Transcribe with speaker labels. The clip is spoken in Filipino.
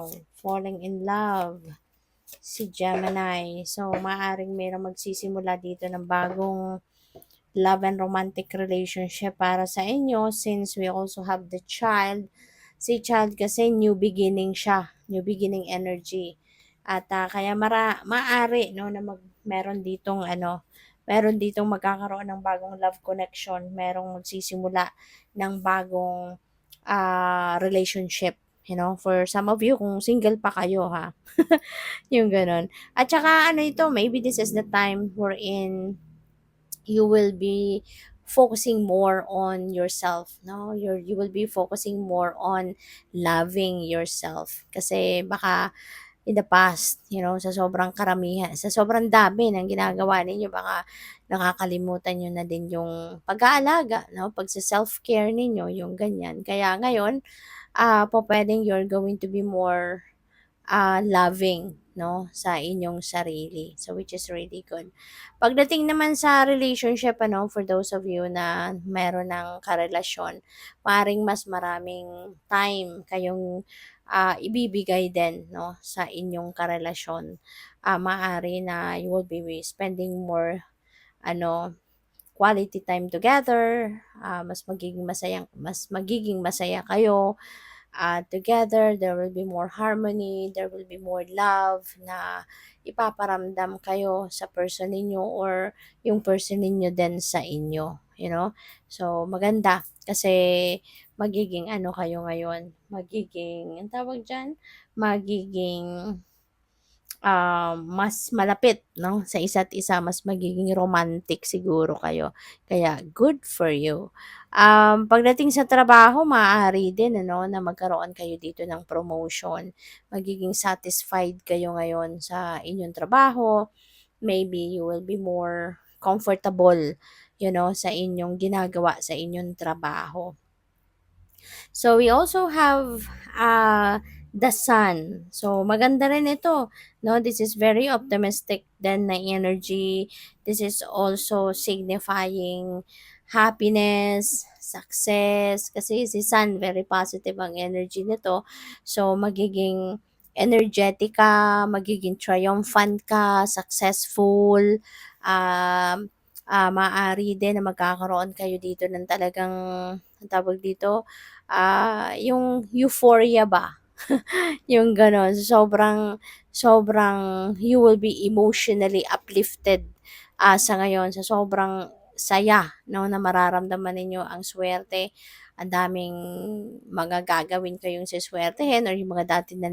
Speaker 1: Wow, falling in love si Gemini. So, maaring mayroong magsisimula dito ng bagong love and romantic relationship para sa inyo since we also have the child. Si child kasi new beginning siya, new beginning energy. At kaya maari no na meron ditong meron ditong magkakaroon ng bagong love connection, merong magsisimula ng bagong relationship. For some of you, kung single pa kayo ha, yung ganun. At saka ito, maybe this is the time wherein you will be focusing more on yourself, no? You will be focusing more on loving yourself. Kasi baka in the past, sa sobrang karamihan, sa sobrang dami ng ginagawa ninyo, baka nakakalimutan nyo na din yung pag-aalaga, no? Pagsa-self-care ninyo, yung ganyan. Kaya ngayon, po pwedeng you're going to be more loving, no, sa inyong sarili. So, which is really good. Pagdating naman sa relationship, for those of you na meron ng karelasyon, paring mas maraming time kayong ibibigay din, no, sa inyong karelasyon. Maaari na you will be spending more, quality time together, mas magiging masaya kayo, together, there will be more harmony, there will be more love na ipaparamdam kayo sa person ninyo or yung person ninyo din sa inyo, So, maganda kasi magiging kayo ngayon, ang tawag dyan, magiging mas malapit, no, sa isa't isa, mas magiging romantic siguro kayo. Kaya good for you. Pagdating sa trabaho, maaari din na magkaroon kayo dito ng promotion. Magiging satisfied kayo ngayon sa inyong trabaho. Maybe you will be more comfortable, sa inyong ginagawa sa inyong trabaho. So, we also have the sun. So, maganda rin ito. No? This is very optimistic then na energy. This is also signifying happiness, success. Kasi si sun, very positive ang energy nito. So, magiging energetic ka, magiging triumphant ka, successful, maaari din na magkakaroon kayo dito ng talagang, ang tawag dito, yung euphoria ba? Yung gano'n. Sobrang you will be emotionally uplifted sa ngayon. Sa sobrang saya, no, na mararamdaman ninyo ang swerte. Ang daming mga gagawin kayong siswertehin or yung mga dati na